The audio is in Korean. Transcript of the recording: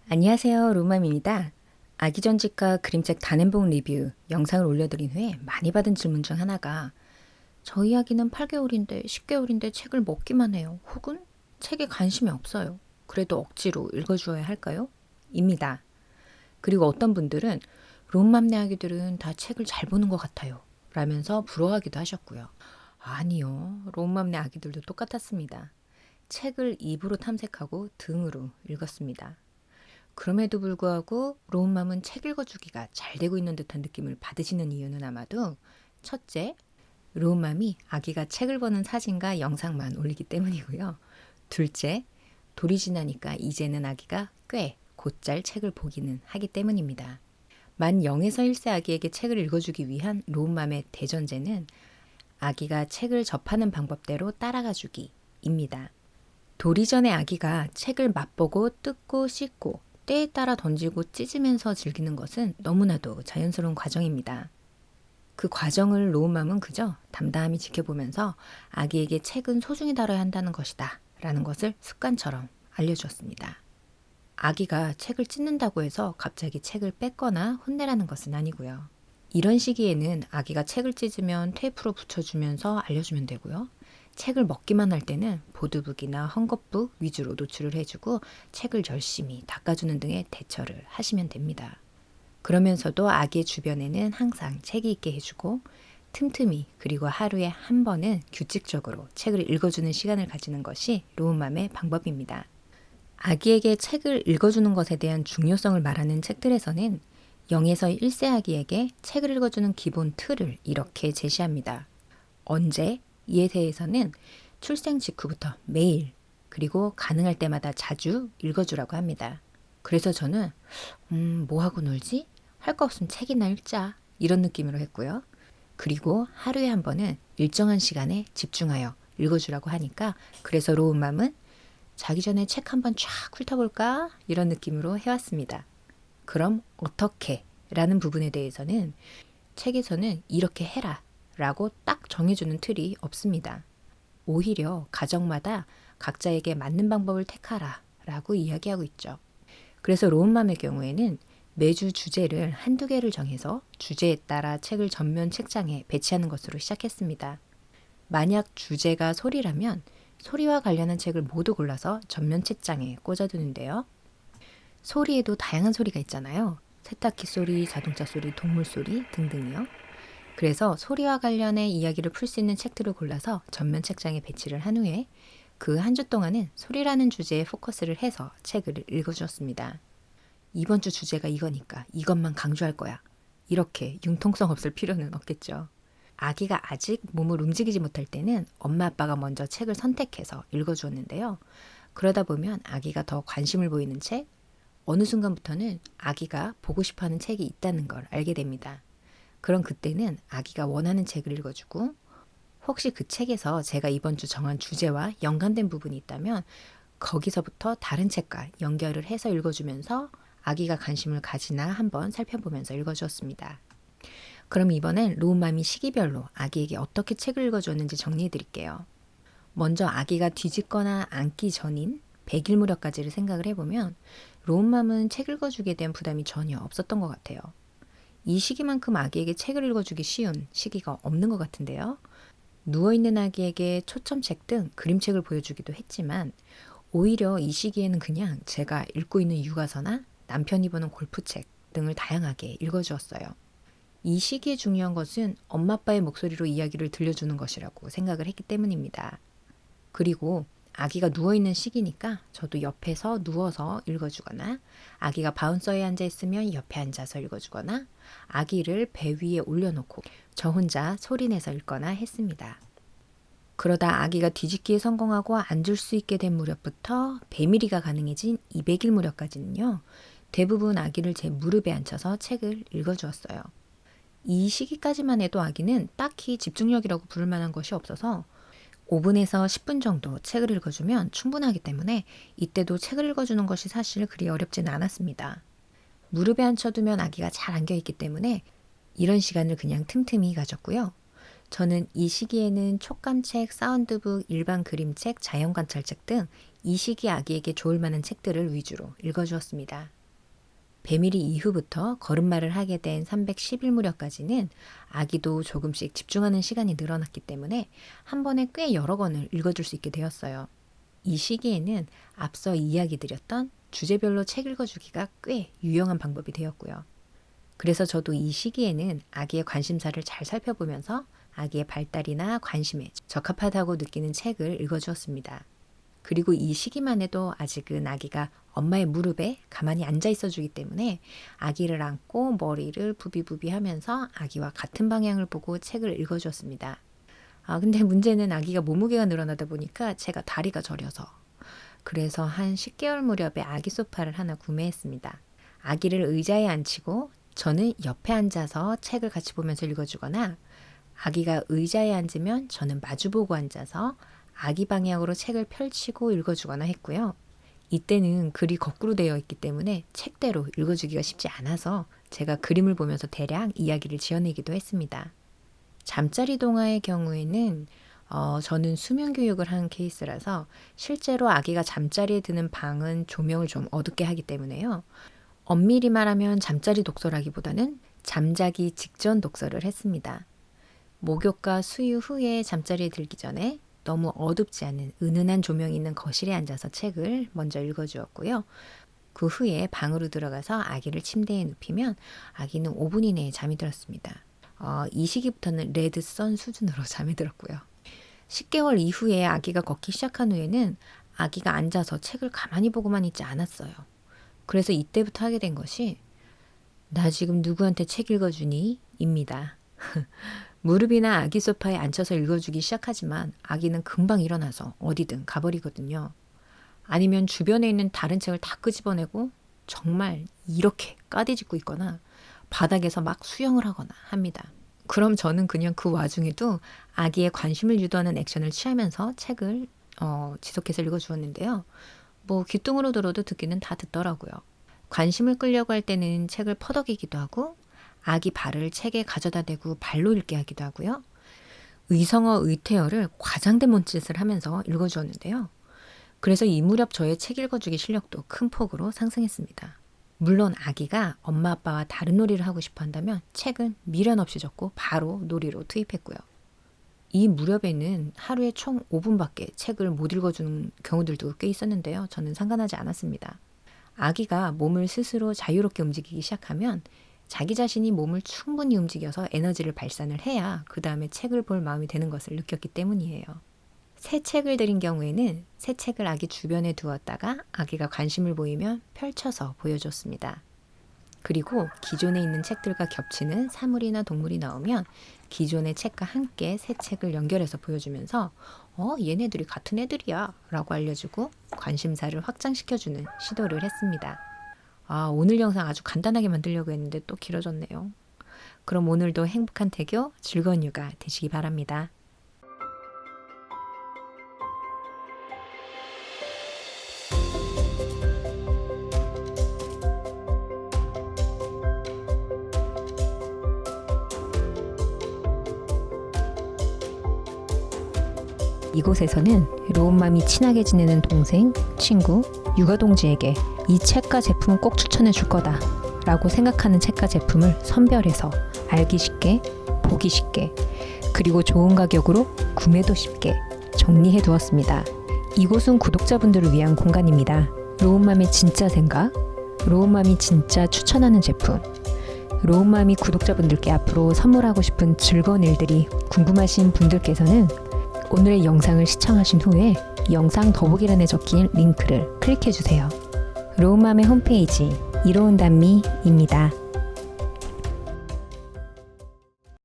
안녕하세요. 로맘입니다. 아기 전집과 그림책 단행본 리뷰 영상을 올려드린 후에 많이 받은 질문 중 하나가 저희 아기는 8개월인데 10개월인데 책을 먹기만 해요. 혹은 책에 관심이 없어요. 그래도 억지로 읽어주어야 할까요? 입니다. 그리고 어떤 분들은 롬맘네 아기들은 다 책을 잘 보는 것 같아요. 라면서 부러워하기도 하셨고요. 아니요. 롬맘네 아기들도 똑같았습니다. 책을 입으로 탐색하고 등으로 읽었습니다. 그럼에도 불구하고 로운맘은 책 읽어주기가 잘 되고 있는 듯한 느낌을 받으시는 이유는 아마도 첫째, 로운맘이 아기가 책을 보는 사진과 영상만 올리기 때문이고요. 둘째, 돌이 지나니까 이제는 아기가 꽤 곧잘 책을 보기는 하기 때문입니다. 만 0에서 1세 아기에게 책을 읽어주기 위한 로운맘의 대전제는 아기가 책을 접하는 방법대로 따라가 주기입니다. 돌이 전에 아기가 책을 맛보고 뜯고 씻고 때에 따라 던지고 찢으면서 즐기는 것은 너무나도 자연스러운 과정입니다. 그 과정을 로운맘은 그저 담담히 지켜보면서 아기에게 책은 소중히 다뤄야 한다는 것이다 라는 것을 습관처럼 알려주었습니다. 아기가 책을 찢는다고 해서 갑자기 책을 뺏거나 혼내라는 것은 아니고요. 이런 시기에는 아기가 책을 찢으면 테이프로 붙여주면서 알려주면 되고요. 책을 먹기만 할 때는 보드북이나 헝겊북 위주로 노출을 해주고 책을 열심히 닦아주는 등의 대처를 하시면 됩니다. 그러면서도 아기의 주변에는 항상 책이 있게 해주고 틈틈이 그리고 하루에 한 번은 규칙적으로 책을 읽어주는 시간을 가지는 것이 로운맘의 방법입니다. 아기에게 책을 읽어주는 것에 대한 중요성을 말하는 책들에서는 0에서 1세 아기에게 책을 읽어주는 기본 틀을 이렇게 제시합니다. 언제? 이에 대해서는 출생 직후부터 매일 그리고 가능할 때마다 자주 읽어주라고 합니다. 그래서 저는 뭐 하고 놀지? 할 거 없으면 책이나 읽자 이런 느낌으로 했고요. 그리고 하루에 한 번은 일정한 시간에 집중하여 읽어주라고 하니까 그래서 로운맘은 자기 전에 책 한번 쫙 훑어볼까? 이런 느낌으로 해왔습니다. 그럼 어떻게? 라는 부분에 대해서는 책에서는 이렇게 해라 라고 딱 정해주는 틀이 없습니다. 오히려 가정마다 각자에게 맞는 방법을 택하라 라고 이야기하고 있죠. 그래서 로운맘의 경우에는 매주 주제를 한두 개를 정해서 주제에 따라 책을 전면 책장에 배치하는 것으로 시작했습니다. 만약 주제가 소리라면 소리와 관련한 책을 모두 골라서 전면 책장에 꽂아두는데요. 소리에도 다양한 소리가 있잖아요. 세탁기 소리, 자동차 소리, 동물 소리 등등이요. 그래서 소리와 관련해 이야기를 풀 수 있는 책들을 골라서 전면 책장에 배치를 한 후에 그 한 주 동안은 소리라는 주제에 포커스를 해서 책을 읽어주었습니다. 이번 주 주제가 이거니까 이것만 강조할 거야. 이렇게 융통성 없을 필요는 없겠죠. 아기가 아직 몸을 움직이지 못할 때는 엄마 아빠가 먼저 책을 선택해서 읽어주었는데요. 그러다 보면 아기가 더 관심을 보이는 책, 어느 순간부터는 아기가 보고 싶어하는 책이 있다는 걸 알게 됩니다. 그럼 그때는 아기가 원하는 책을 읽어주고 혹시 그 책에서 제가 이번 주 정한 주제와 연관된 부분이 있다면 거기서부터 다른 책과 연결을 해서 읽어주면서 아기가 관심을 가지나 한번 살펴보면서 읽어주었습니다. 그럼 이번엔 로운맘이 시기별로 아기에게 어떻게 책을 읽어주었는지 정리해 드릴게요. 먼저 아기가 뒤집거나 앉기 전인 100일 무렵까지를 생각을 해보면 로운맘은 책 읽어주기에 대한 부담이 전혀 없었던 것 같아요. 이 시기만큼 아기에게 책을 읽어주기 쉬운 시기가 없는 것 같은데요. 누워있는 아기에게 초점책 등 그림책을 보여주기도 했지만 오히려 이 시기에는 그냥 제가 읽고 있는 육아서나 남편이 보는 골프책 등을 다양하게 읽어주었어요. 이 시기에 중요한 것은 엄마 아빠의 목소리로 이야기를 들려주는 것이라고 생각을 했기 때문입니다. 그리고 아기가 누워있는 시기니까 저도 옆에서 누워서 읽어주거나 아기가 바운서에 앉아있으면 옆에 앉아서 읽어주거나 아기를 배 위에 올려놓고 저 혼자 소리내서 읽거나 했습니다. 그러다 아기가 뒤집기에 성공하고 앉을 수 있게 된 무렵부터 배밀이가 가능해진 200일 무렵까지는요. 대부분 아기를 제 무릎에 앉혀서 책을 읽어주었어요. 이 시기까지만 해도 아기는 딱히 집중력이라고 부를 만한 것이 없어서 5분에서 10분 정도 책을 읽어주면 충분하기 때문에 이때도 책을 읽어주는 것이 사실 그리 어렵지는 않았습니다. 무릎에 앉혀두면 아기가 잘 안겨있기 때문에 이런 시간을 그냥 틈틈이 가졌고요. 저는 이 시기에는 촉감책, 사운드북, 일반 그림책, 자연관찰책 등 이 시기 아기에게 좋을 만한 책들을 위주로 읽어주었습니다. 배밀이 이후부터 걸음마를 하게 된 310일 무렵까지는 아기도 조금씩 집중하는 시간이 늘어났기 때문에 한 번에 꽤 여러 권을 읽어줄 수 있게 되었어요. 이 시기에는 앞서 이야기 드렸던 주제별로 책 읽어주기가 꽤 유용한 방법이 되었고요. 그래서 저도 이 시기에는 아기의 관심사를 잘 살펴보면서 아기의 발달이나 관심에 적합하다고 느끼는 책을 읽어주었습니다. 그리고 이 시기만 해도 아직은 아기가 엄마의 무릎에 가만히 앉아 있어 주기 때문에 아기를 안고 머리를 부비부비 하면서 아기와 같은 방향을 보고 책을 읽어주었습니다. 근데 문제는 아기가 몸무게가 늘어나다 보니까 제가 다리가 저려서 그래서 한 10개월 무렵에 아기 소파를 하나 구매했습니다. 아기를 의자에 앉히고 저는 옆에 앉아서 책을 같이 보면서 읽어주거나 아기가 의자에 앉으면 저는 마주보고 앉아서 아기 방향으로 책을 펼치고 읽어주거나 했고요. 이때는 글이 거꾸로 되어 있기 때문에 책대로 읽어주기가 쉽지 않아서 제가 그림을 보면서 대략 이야기를 지어내기도 했습니다. 잠자리 동화의 경우에는 저는 수면 교육을 한 케이스라서 실제로 아기가 잠자리에 드는 방은 조명을 좀 어둡게 하기 때문에요. 엄밀히 말하면 잠자리 독서라기보다는 잠자기 직전 독서를 했습니다. 목욕과 수유 후에 잠자리에 들기 전에 너무 어둡지 않은 은은한 조명이 있는 거실에 앉아서 책을 먼저 읽어주었고요. 그 후에 방으로 들어가서 아기를 침대에 눕히면 아기는 5분 이내에 잠이 들었습니다. 이 시기부터는 레드선 수준으로 잠이 들었고요. 10개월 이후에 아기가 걷기 시작한 후에는 아기가 앉아서 책을 가만히 보고만 있지 않았어요. 그래서 이때부터 하게 된 것이 나 지금 누구한테 책 읽어주니? 입니다. 무릎이나 아기 소파에 앉혀서 읽어주기 시작하지만 아기는 금방 일어나서 어디든 가버리거든요. 아니면 주변에 있는 다른 책을 다 끄집어내고 정말 이렇게 까디짓고 있거나 바닥에서 막 수영을 하거나 합니다. 그럼 저는 그냥 그 와중에도 아기의 관심을 유도하는 액션을 취하면서 책을 지속해서 읽어주었는데요. 귀뚱으로 들어도 듣기는 다 듣더라고요. 관심을 끌려고 할 때는 책을 퍼덕이기도 하고 아기 발을 책에 가져다 대고 발로 읽게 하기도 하고요. 의성어, 의태어를 과장된 몸짓을 하면서 읽어주었는데요. 그래서 이 무렵 저의 책 읽어주기 실력도 큰 폭으로 상승했습니다. 물론 아기가 엄마 아빠와 다른 놀이를 하고 싶어 한다면 책은 미련 없이 적고 바로 놀이로 투입했고요. 이 무렵에는 하루에 총 5분밖에 책을 못 읽어주는 경우들도 꽤 있었는데요. 저는 상관하지 않았습니다. 아기가 몸을 스스로 자유롭게 움직이기 시작하면 자기 자신이 몸을 충분히 움직여서 에너지를 발산을 해야 그 다음에 책을 볼 마음이 되는 것을 느꼈기 때문이에요. 새 책을 들인 경우에는 새 책을 아기 주변에 두었다가 아기가 관심을 보이면 펼쳐서 보여줬습니다. 그리고 기존에 있는 책들과 겹치는 사물이나 동물이 나오면 기존의 책과 함께 새 책을 연결해서 보여주면서 얘네들이 같은 애들이야 라고 알려주고 관심사를 확장시켜주는 시도를 했습니다. 오늘 영상 아주 간단하게 만들려고 했는데 또 길어졌네요. 그럼 오늘도 행복한 태교, 즐거운 육아 되시기 바랍니다. 이곳에서는 로운맘이 친하게 지내는 동생, 친구, 육아동지에게 이 책과 제품은 꼭 추천해 줄 거다 라고 생각하는 책과 제품을 선별해서 알기 쉽게, 보기 쉽게, 그리고 좋은 가격으로 구매도 쉽게 정리해 두었습니다. 이곳은 구독자분들을 위한 공간입니다. 로운맘의 진짜 생각, 로운맘이 진짜 추천하는 제품, 로운맘이 구독자분들께 앞으로 선물하고 싶은 즐거운 일들이 궁금하신 분들께서는 오늘의 영상을 시청하신 후에 영상 더보기란에 적힌 링크를 클릭해주세요. 로운맘의 홈페이지 이로운단미입니다.